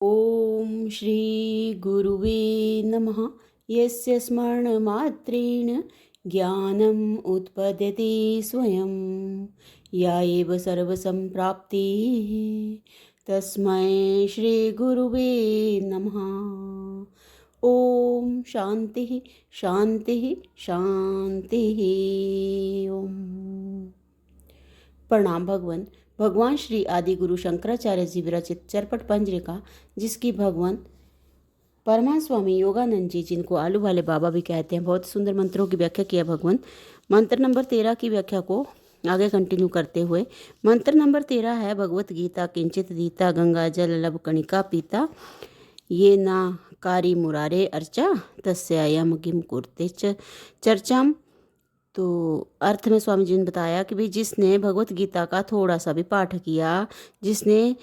ॐ श्री गुरुवे नमः। यस्य स्मरणमात्रेण ज्ञानम् उत्पद्यते स्वयं, या एव सर्वसम्प्राप्तिः तस्मै श्रीगुरुवे नमः। ॐ शान्तिः शान्तिः शान्तिः। ओम। प्रणाम भगवान। भगवान श्री आदि गुरु शंकराचार्य जी विरचित चरपट पंजरिका, जिसकी भगवान परमान स्वामी योगानंद जी, जिनको आलू वाले बाबा भी कहते हैं, बहुत सुंदर मंत्रों की व्याख्या किया भगवान। मंत्र नंबर 13 की व्याख्या को आगे कंटिन्यू करते हुए, मंत्र नंबर 13 है: भगवत गीता किंचित दीता, गंगा जल लब कणिका पीता, ये ना कारी मुरारे अर्चा, तस्यायम किम कुर्ते चर्चाम। तो अर्थ में स्वामी जी ने बताया कि भाई, जिसने भगवत गीता का थोड़ा सा भी पाठ किया, जिसने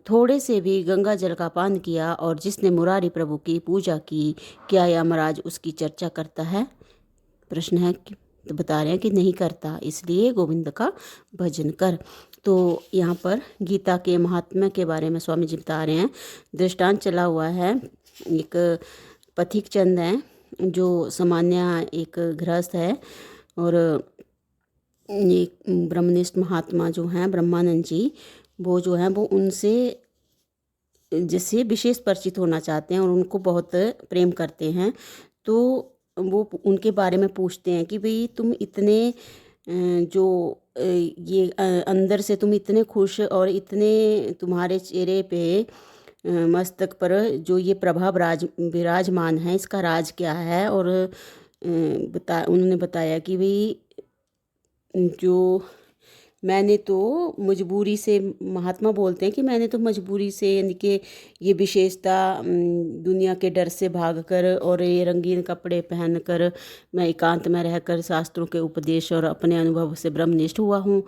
थोड़े से भी गंगा जल का पान किया, और जिसने मुरारी प्रभु की पूजा की, क्या यमराज उसकी चर्चा करता है? प्रश्न है तो बता रहे हैं कि नहीं करता, इसलिए गोविंद का भजन कर। तो यहाँ पर गीता के महात्म्य के बारे में स्वामी जी बता रहे हैं। दृष्टांत चला हुआ है। एक पथिक चंद हैं, जो सामान्य एक गृहस्थ है, और एक ब्रह्मनिष्ठ महात्मा जो हैं ब्रह्मानंद जी, वो जो हैं वो उनसे जैसे विशेष परिचित होना चाहते हैं और उनको बहुत प्रेम करते हैं। तो वो उनके बारे में पूछते हैं कि भाई, तुम इतने जो ये अंदर से तुम इतने खुश, और इतने तुम्हारे चेहरे पे मस्तक पर जो ये प्रभा विराजमान है, इसका राज क्या है? और उन्होंने बताया कि भाई, जो मैंने तो मजबूरी से, महात्मा बोलते हैं कि मैंने तो मजबूरी से, यानी कि ये विशेषता दुनिया के डर से भागकर और ये रंगीन कपड़े पहनकर मैं एकांत में रहकर शास्त्रों के उपदेश और अपने अनुभव से ब्रह्मनिष्ठ हुआ हूँ,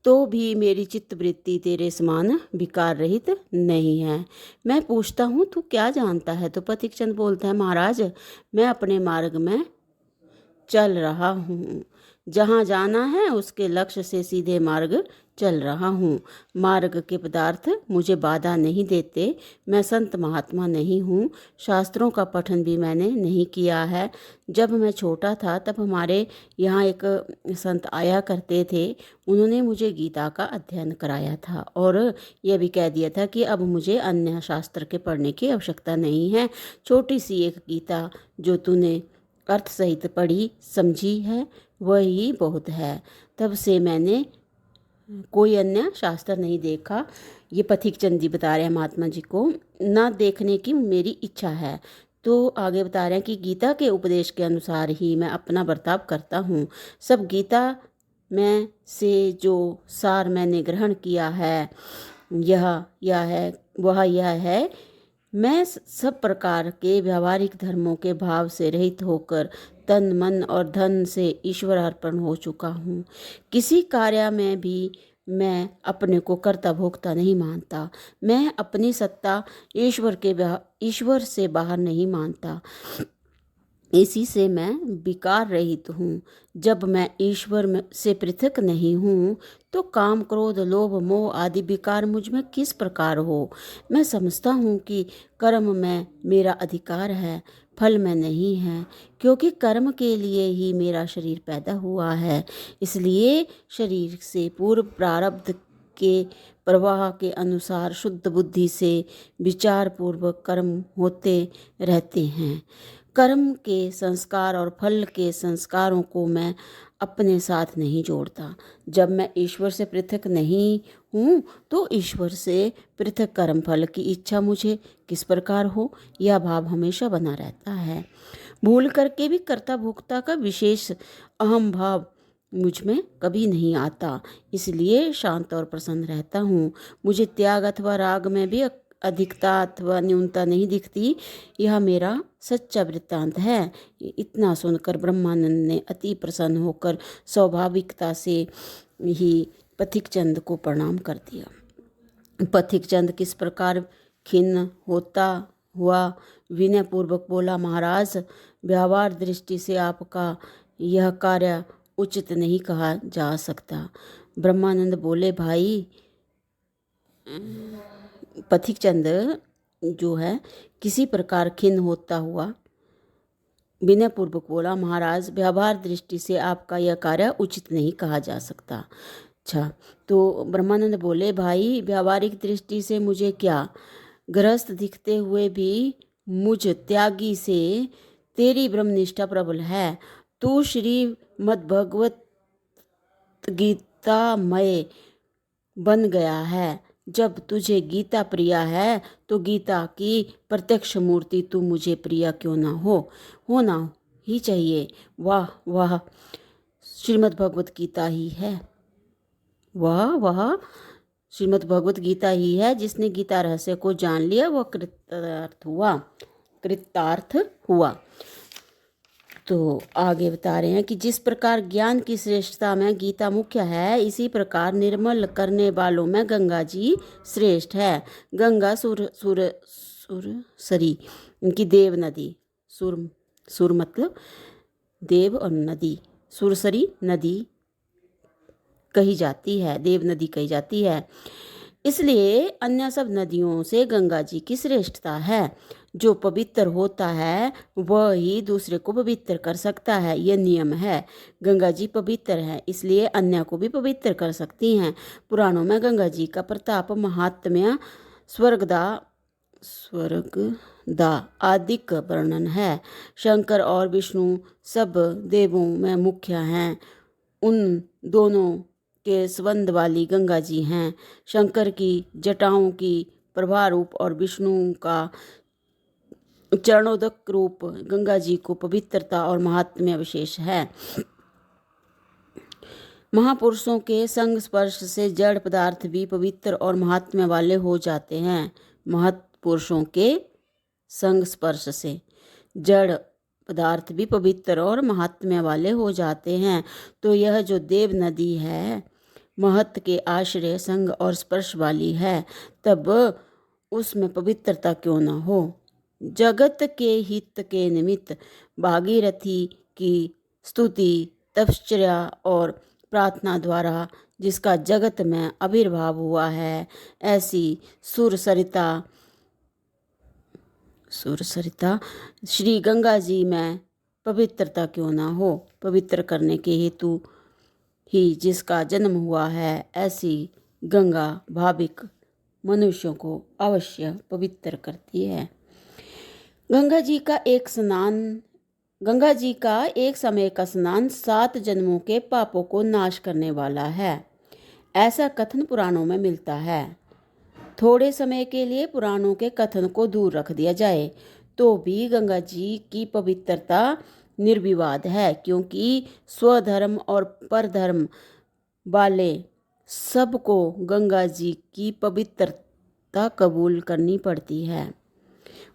तो भी मेरी चित्तवृत्ति तेरे समान विकार रहित नहीं है। मैं पूछता हूँ, तू क्या जानता है? तो पथिक चंद बोलता है, महाराज, मैं अपने मार्ग में चल रहा हूँ, जहाँ जाना है उसके लक्ष्य से सीधे मार्ग चल रहा हूँ। मार्ग के पदार्थ मुझे बाधा नहीं देते। मैं संत महात्मा नहीं हूँ, शास्त्रों का पठन भी मैंने नहीं किया है। जब मैं छोटा था तब हमारे यहाँ एक संत आया करते थे, उन्होंने मुझे गीता का अध्ययन कराया था और यह भी कह दिया था कि अब मुझे अन्य शास्त्र के पढ़ने की आवश्यकता नहीं है। छोटी सी एक गीता जो तूने अर्थ सहित पढ़ी समझी है, वही बहुत है। तब से मैंने कोई अन्य शास्त्र नहीं देखा। ये पथिक चंद जी बता रहे हैं महात्मा जी को, ना देखने की मेरी इच्छा है। तो आगे बता रहे हैं कि गीता के उपदेश के अनुसार ही मैं अपना बर्ताव करता हूँ। सब गीता में से जो सार मैंने ग्रहण किया है, यह है, मैं सब प्रकार के व्यावहारिक धर्मों के भाव से रहित होकर तन मन और धन से ईश्वर अर्पण हो चुका हूँ। किसी कार्य में भी मैं अपने को कर्ता भोक्ता नहीं मानता। मैं अपनी सत्ता ईश्वर से बाहर नहीं मानता। इसी से मैं विकार रहित हूँ। जब मैं ईश्वर से पृथक नहीं हूँ, तो काम क्रोध लोभ मोह आदि विकार मुझ में किस प्रकार हो? मैं समझता हूँ कि कर्म में मेरा अधिकार है, फल में नहीं है, क्योंकि कर्म के लिए ही मेरा शरीर पैदा हुआ है। इसलिए शरीर से पूर्व प्रारब्ध के प्रवाह के अनुसार शुद्ध बुद्धि से विचार पूर्वक कर्म होते रहते हैं। कर्म के संस्कार और फल के संस्कारों को मैं अपने साथ नहीं जोड़ता। जब मैं ईश्वर से पृथक नहीं हूँ, तो ईश्वर से पृथक कर्म फल की इच्छा मुझे किस प्रकार हो? यह भाव हमेशा बना रहता है। भूल करके भी कर्ता भोक्ता का विशेष अहम भाव मुझ में कभी नहीं आता। इसलिए शांत और प्रसन्न रहता हूँ। मुझे त्याग अथवा राग में भी अधिकता अथवा न्यूनता नहीं दिखती। यह मेरा सच्चा वृत्तांत है। इतना सुनकर ब्रह्मानंद ने अति प्रसन्न होकर स्वाभाविकता से ही पथिक चंद को प्रणाम कर दिया। पथिक चंद किस प्रकार खिन्न होता हुआ विनय पूर्वक बोला, महाराज, व्यवहार दृष्टि से आपका यह कार्य उचित नहीं कहा जा सकता। ब्रह्मानंद बोले, भाई पथिक चंद, जो है किसी प्रकार खिन्न होता हुआ विनयपूर्वक बोला, महाराज व्यवहार दृष्टि से आपका यह कार्य उचित नहीं कहा जा सकता। अच्छा, तो ब्रह्मानंद बोले, भाई व्यावहारिक दृष्टि से मुझे क्या, गृहस्थ दिखते हुए भी मुझ त्यागी से तेरी ब्रह्मनिष्ठा प्रबल है। तू श्रीमद्भगवत गीतामय बन गया है। जब तुझे गीता प्रिया है तो गीता की प्रत्यक्ष मूर्ति तू मुझे प्रिया क्यों ना होना ही चाहिए। वाह वाह, श्रीमद् भगवत गीता ही है। वाह वाह, श्रीमद् भगवत गीता ही है। जिसने गीता रहस्य को जान लिया वह कृतार्थ हुआ। तो आगे बता रहे हैं कि जिस प्रकार ज्ञान की श्रेष्ठता में गीता मुख्य है, इसी प्रकार निर्मल करने वालों में गंगा जी श्रेष्ठ है। गंगा सुरसरी इनकी देव नदी, सुर मतलब देव और नदी, सुरसरी नदी कही जाती है, देव नदी कही जाती है। इसलिए अन्य सब नदियों से गंगा जी की श्रेष्ठता है। जो पवित्र होता है वह ही दूसरे को पवित्र कर सकता है, यह नियम है। गंगा जी पवित्र है, इसलिए अन्य को भी पवित्र कर सकती हैं। पुराणों में गंगा जी का प्रताप, महात्म्य, स्वर्गदा आदिक वर्णन है। शंकर और विष्णु सब देवों में मुख्य हैं। उन दोनों के संबंध वाली गंगा जी हैं। शंकर की जटाओं की प्रभा रूप और विष्णु का चरणोदक रूप गंगा जी को पवित्रता और महात्म्य विशेष है। महापुरुषों के संग स्पर्श से जड़ पदार्थ भी पवित्र और महात्म्य वाले हो जाते हैं। महापुरुषों के संग स्पर्श से जड़ पदार्थ भी पवित्र और महात्म्य वाले हो जाते हैं। तो यह जो देव नदी है महत्व के आश्रय, संग और स्पर्श वाली है, तब उसमें पवित्रता क्यों न हो। जगत के हित के निमित्त भागीरथी की स्तुति, तपश्चर्या और प्रार्थना द्वारा जिसका जगत में आविर्भाव हुआ है, ऐसी सुरसरिता श्री गंगा जी में पवित्रता क्यों ना हो। पवित्र करने के हेतु ही जिसका जन्म हुआ है, ऐसी गंगा भाविक मनुष्यों को अवश्य पवित्र करती है। गंगा जी का एक समय का स्नान 7 जन्मों के पापों को नाश करने वाला है, ऐसा कथन पुराणों में मिलता है। थोड़े समय के लिए पुराणों के कथन को दूर रख दिया जाए तो भी गंगा जी की पवित्रता निर्विवाद है, क्योंकि स्वधर्म और परधर्म वाले सबको गंगा जी की पवित्रता कबूल करनी पड़ती है।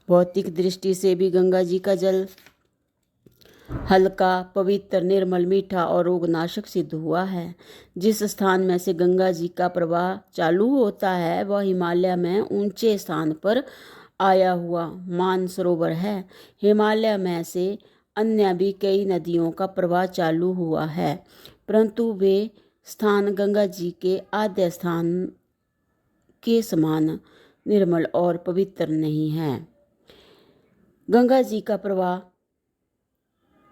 भौतिक दृष्टि से भी गंगा जी का जल हल्का, पवित्र, निर्मल, मीठा और रोगनाशक सिद्ध हुआ है। जिस स्थान में से गंगा जी का प्रवाह चालू होता है वह हिमालय में ऊंचे स्थान पर आया हुआ मानसरोवर है। हिमालय में से अन्य भी कई नदियों का प्रवाह चालू हुआ है, परंतु वे स्थान गंगा जी के आद्य स्थान के समान निर्मल और पवित्र नहीं है। गंगा जी का प्रवाह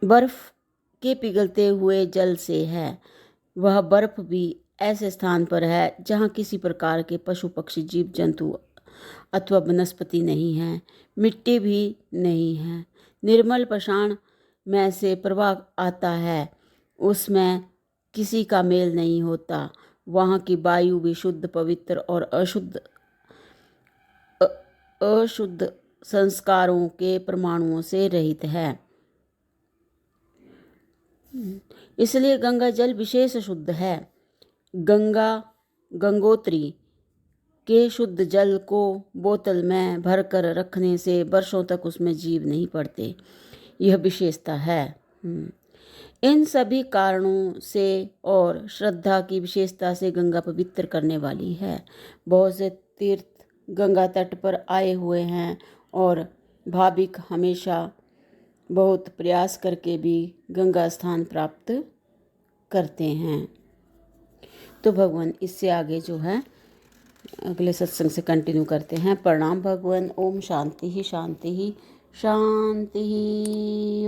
बर्फ के पिघलते हुए जल से है। वह बर्फ भी ऐसे स्थान पर है जहाँ किसी प्रकार के पशु पक्षी, जीव जंतु अथवा वनस्पति नहीं है, मिट्टी भी नहीं है। निर्मल पाषाण में से प्रवाह आता है, उसमें किसी का मेल नहीं होता। वहाँ की वायु भी शुद्ध, पवित्र और अशुद्ध संस्कारों के परमाणुओं से रहित है। इसलिए गंगा जल विशेष शुद्ध है। गंगोत्री के शुद्ध जल को बोतल में भरकर रखने से वर्षों तक उसमें जीव नहीं पड़ते, यह विशेषता है। इन सभी कारणों से और श्रद्धा की विशेषता से गंगा पवित्र करने वाली है। बहुत से तीर्थ गंगा तट पर आए हुए हैं और भाविक हमेशा बहुत प्रयास करके भी गंगा स्थान प्राप्त करते हैं। तो भगवान इससे आगे जो है अगले सत्संग से कंटिन्यू करते हैं। प्रणाम भगवान। ओम शांति ही शांति ही शांति ही।